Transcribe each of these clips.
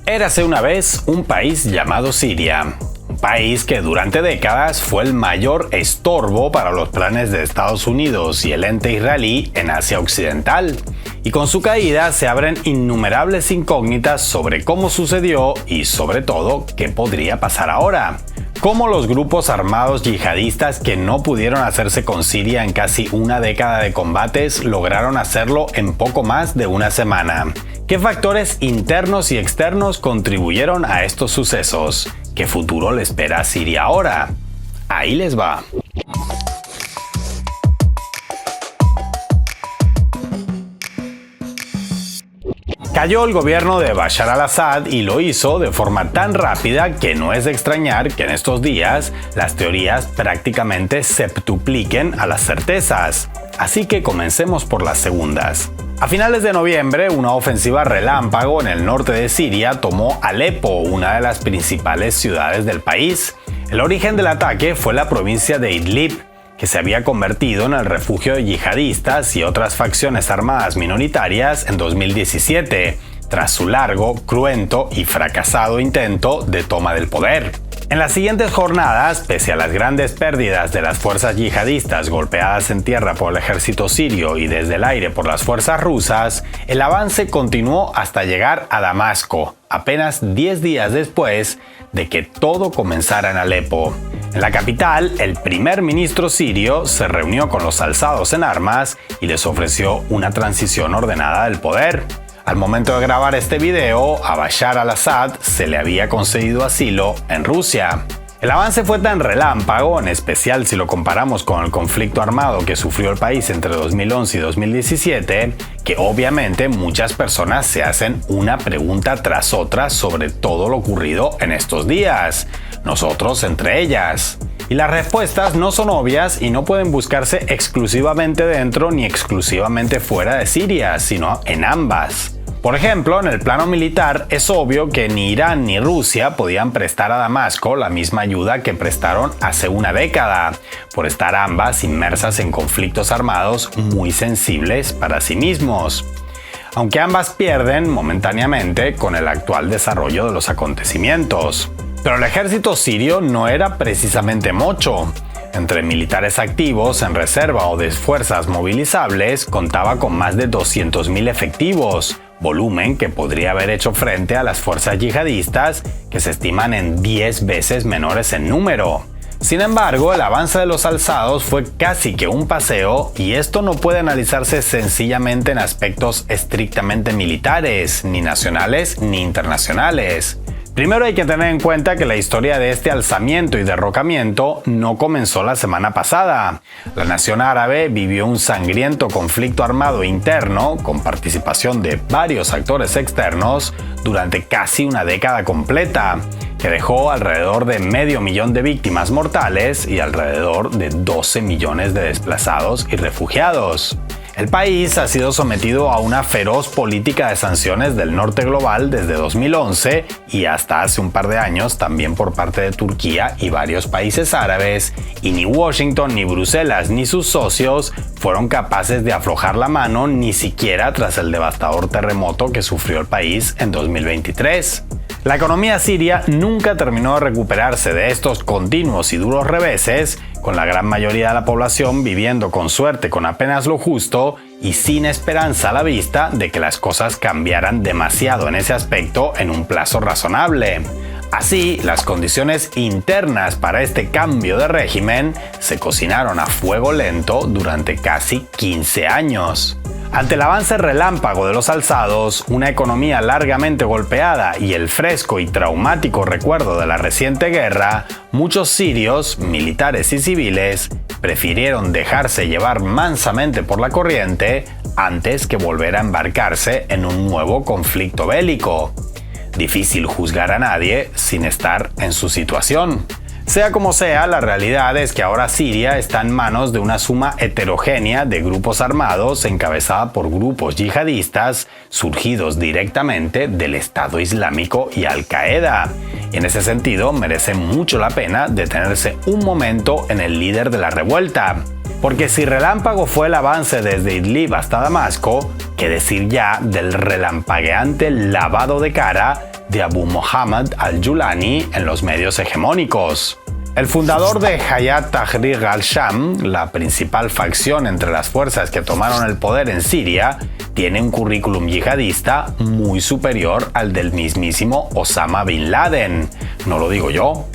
Érase una vez un país llamado Siria, un país que durante décadas fue el mayor estorbo para los planes de Estados Unidos y el ente israelí en Asia Occidental. Y con su caída se abren innumerables incógnitas sobre cómo sucedió y sobre todo qué podría pasar ahora. Cómo los grupos armados yihadistas que no pudieron hacerse con Siria en casi una década de combates lograron hacerlo en poco más de una semana. ¿Qué factores internos y externos contribuyeron a estos sucesos? ¿Qué futuro le espera a Siria ahora? Ahí les va. Cayó el gobierno de Bashar al-Assad y lo hizo de forma tan rápida que no es de extrañar que en estos días las teorías prácticamente septupliquen a las certezas. Así que comencemos por las segundas. A finales de noviembre, una ofensiva relámpago en el norte de Siria tomó Alepo, una de las principales ciudades del país. El origen del ataque fue la provincia de Idlib, que se había convertido en el refugio de yihadistas y otras facciones armadas minoritarias en 2017, tras su largo, cruento y fracasado intento de toma del poder. En las siguientes jornadas, pese a las grandes pérdidas de las fuerzas yihadistas golpeadas en tierra por el ejército sirio y desde el aire por las fuerzas rusas, el avance continuó hasta llegar a Damasco, apenas 10 días después de que todo comenzara en Alepo. En la capital, el primer ministro sirio se reunió con los alzados en armas y les ofreció una transición ordenada del poder. Al momento de grabar este video, a Bashar al-Assad se le había concedido asilo en Rusia. El avance fue tan relámpago, en especial si lo comparamos con el conflicto armado que sufrió el país entre 2011 y 2017, que obviamente muchas personas se hacen una pregunta tras otra sobre todo lo ocurrido en estos días, nosotros entre ellas. Y las respuestas no son obvias y no pueden buscarse exclusivamente dentro ni exclusivamente fuera de Siria, sino en ambas. Por ejemplo, en el plano militar es obvio que ni Irán ni Rusia podían prestar a Damasco la misma ayuda que prestaron hace una década, por estar ambas inmersas en conflictos armados muy sensibles para sí mismos. Aunque ambas pierden momentáneamente con el actual desarrollo de los acontecimientos. Pero el ejército sirio no era precisamente mocho. Entre militares activos, en reserva o de fuerzas movilizables, contaba con más de 200.000 efectivos, volumen que podría haber hecho frente a las fuerzas yihadistas, que se estiman en 10 veces menores en número. Sin embargo, el avance de los alzados fue casi que un paseo, y esto no puede analizarse sencillamente en aspectos estrictamente militares, ni nacionales ni internacionales. Primero hay que tener en cuenta que la historia de este alzamiento y derrocamiento no comenzó la semana pasada. La nación árabe vivió un sangriento conflicto armado interno, con participación de varios actores externos, durante casi una década completa, que dejó alrededor de 500.000 de víctimas mortales y alrededor de 12 millones de desplazados y refugiados. El país ha sido sometido a una feroz política de sanciones del norte global desde 2011 y hasta hace un par de años también por parte de Turquía y varios países árabes, y ni Washington, ni Bruselas, ni sus socios fueron capaces de aflojar la mano ni siquiera tras el devastador terremoto que sufrió el país en 2023. La economía siria nunca terminó de recuperarse de estos continuos y duros reveses, con la gran mayoría de la población viviendo con suerte con apenas lo justo y sin esperanza a la vista de que las cosas cambiaran demasiado en ese aspecto en un plazo razonable. Así, las condiciones internas para este cambio de régimen se cocinaron a fuego lento durante casi 15 años. Ante el avance relámpago de los alzados, una economía largamente golpeada y el fresco y traumático recuerdo de la reciente guerra, muchos sirios, militares y civiles, prefirieron dejarse llevar mansamente por la corriente antes que volver a embarcarse en un nuevo conflicto bélico. Difícil juzgar a nadie sin estar en su situación. Sea como sea, la realidad es que ahora Siria está en manos de una suma heterogénea de grupos armados encabezada por grupos yihadistas surgidos directamente del Estado Islámico y Al-Qaeda. Y en ese sentido merece mucho la pena detenerse un momento en el líder de la revuelta. Porque si relámpago fue el avance desde Idlib hasta Damasco, ¿qué decir ya del relampagueante lavado de cara de Abu Mohammed al-Julani en los medios hegemónicos. El fundador de Hayat Tahrir al-Sham, la principal facción entre las fuerzas que tomaron el poder en Siria, tiene un currículum yihadista muy superior al del mismísimo Osama Bin Laden. No lo digo yo,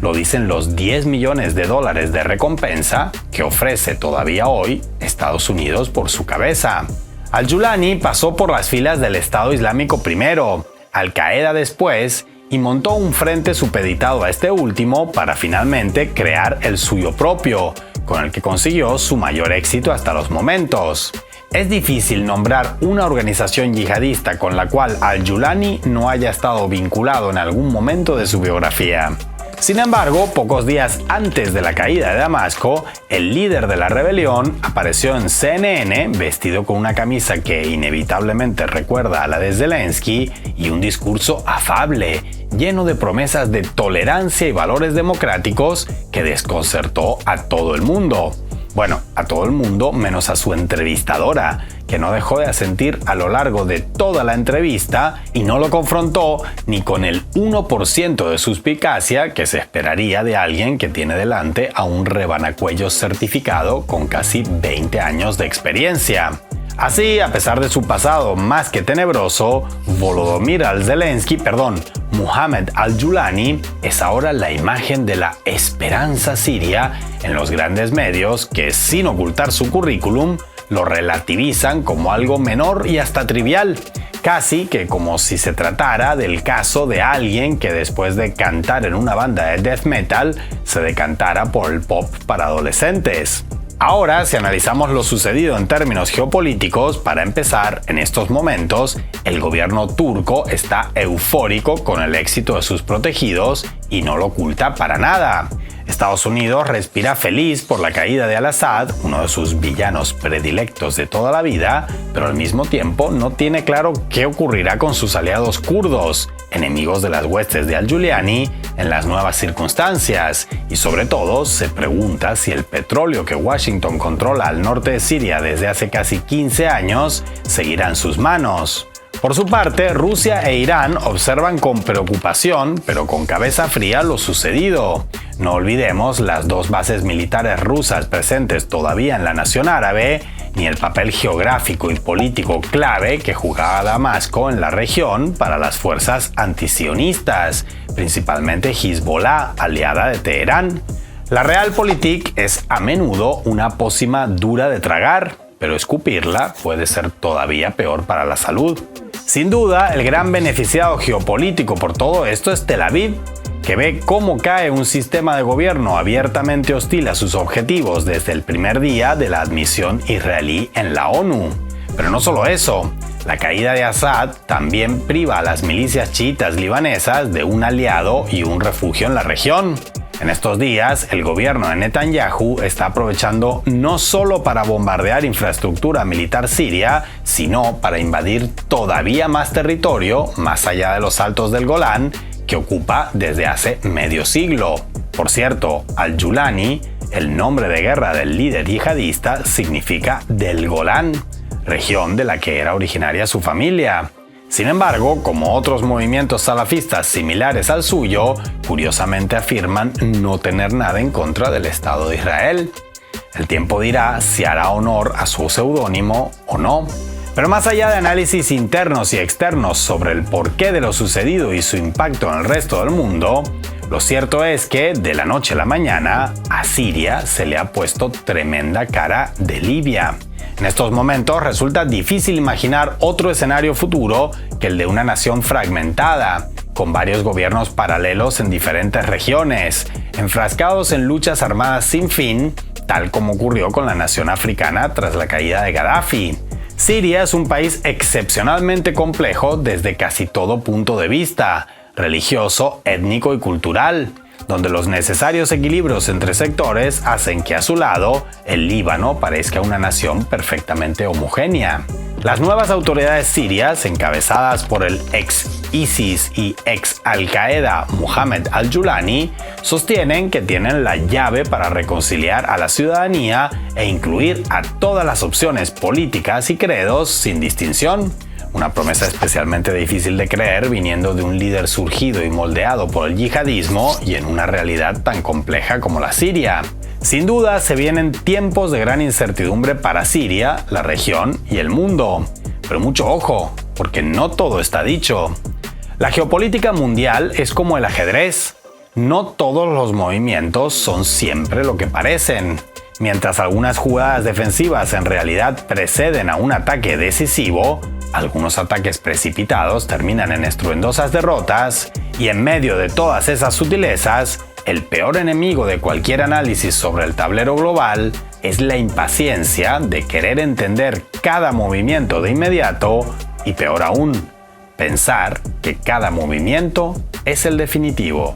lo dicen los 10 millones de dólares de recompensa que ofrece todavía hoy Estados Unidos por su cabeza. Al-Julani pasó por las filas del Estado Islámico primero, Al-Qaeda después, y montó un frente supeditado a este último para finalmente crear el suyo propio, con el que consiguió su mayor éxito hasta los momentos. Es difícil nombrar una organización yihadista con la cual Al-Julani no haya estado vinculado en algún momento de su biografía. Sin embargo, pocos días antes de la caída de Damasco, el líder de la rebelión apareció en CNN vestido con una camisa que inevitablemente recuerda a la de Zelensky y un discurso afable, lleno de promesas de tolerancia y valores democráticos que desconcertó a todo el mundo. Bueno, a todo el mundo menos a su entrevistadora, que no dejó de asentir a lo largo de toda la entrevista y no lo confrontó ni con el 1% de suspicacia que se esperaría de alguien que tiene delante a un rebanacuellos certificado con casi 20 años de experiencia. Así, a pesar de su pasado más que tenebroso, Mohammed al-Julani es ahora la imagen de la esperanza siria en los grandes medios que, sin ocultar su currículum, lo relativizan como algo menor y hasta trivial, casi que como si se tratara del caso de alguien que después de cantar en una banda de death metal se decantara por el pop para adolescentes. Ahora, si analizamos lo sucedido en términos geopolíticos, para empezar, en estos momentos, el gobierno turco está eufórico con el éxito de sus protegidos y no lo oculta para nada. Estados Unidos respira feliz por la caída de al-Assad, uno de sus villanos predilectos de toda la vida, pero al mismo tiempo no tiene claro qué ocurrirá con sus aliados kurdos, enemigos de las huestes de al-Julani, en las nuevas circunstancias, y sobre todo se pregunta si el petróleo que Washington controla al norte de Siria desde hace casi 15 años seguirá en sus manos. Por su parte, Rusia e Irán observan con preocupación, pero con cabeza fría, lo sucedido. No olvidemos las dos bases militares rusas presentes todavía en la nación árabe, ni el papel geográfico y político clave que jugaba Damasco en la región para las fuerzas antisionistas, principalmente Hezbollah, aliada de Teherán. La Realpolitik es a menudo una pócima dura de tragar, pero escupirla puede ser todavía peor para la salud. Sin duda, el gran beneficiado geopolítico por todo esto es Tel Aviv, que ve cómo cae un sistema de gobierno abiertamente hostil a sus objetivos desde el primer día de la admisión israelí en la ONU. Pero no solo eso, la caída de Assad también priva a las milicias chiitas libanesas de un aliado y un refugio en la región. En estos días, el gobierno de Netanyahu está aprovechando no solo para bombardear infraestructura militar siria, sino para invadir todavía más territorio más allá de los altos del Golán, que ocupa desde hace medio siglo. Por cierto, al-Julani, el nombre de guerra del líder yihadista, significa del Golán, región de la que era originaria su familia. Sin embargo, como otros movimientos salafistas similares al suyo, curiosamente afirman no tener nada en contra del Estado de Israel. El tiempo dirá si hará honor a su seudónimo o no. Pero más allá de análisis internos y externos sobre el porqué de lo sucedido y su impacto en el resto del mundo, lo cierto es que, de la noche a la mañana, a Siria se le ha puesto tremenda cara de Libia. En estos momentos resulta difícil imaginar otro escenario futuro que el de una nación fragmentada, con varios gobiernos paralelos en diferentes regiones, enfrascados en luchas armadas sin fin, tal como ocurrió con la nación africana tras la caída de Gaddafi. Siria es un país excepcionalmente complejo desde casi todo punto de vista, religioso, étnico y cultural, donde los necesarios equilibrios entre sectores hacen que a su lado el Líbano parezca una nación perfectamente homogénea. Las nuevas autoridades sirias, encabezadas por el ex ISIS y ex Al-Qaeda Mohammed al-Julani, sostienen que tienen la llave para reconciliar a la ciudadanía e incluir a todas las opciones políticas y credos sin distinción. una promesa especialmente difícil de creer viniendo de un líder surgido y moldeado por el yihadismo y en una realidad tan compleja como la siria. Sin duda, se vienen tiempos de gran incertidumbre para Siria, la región y el mundo. Pero mucho ojo, porque no todo está dicho. La geopolítica mundial es como el ajedrez. No todos los movimientos son siempre lo que parecen. Mientras algunas jugadas defensivas en realidad preceden a un ataque decisivo, algunos ataques precipitados terminan en estruendosas derrotas, y en medio de todas esas sutilezas, el peor enemigo de cualquier análisis sobre el tablero global es la impaciencia de querer entender cada movimiento de inmediato y, peor aún, pensar que cada movimiento es el definitivo.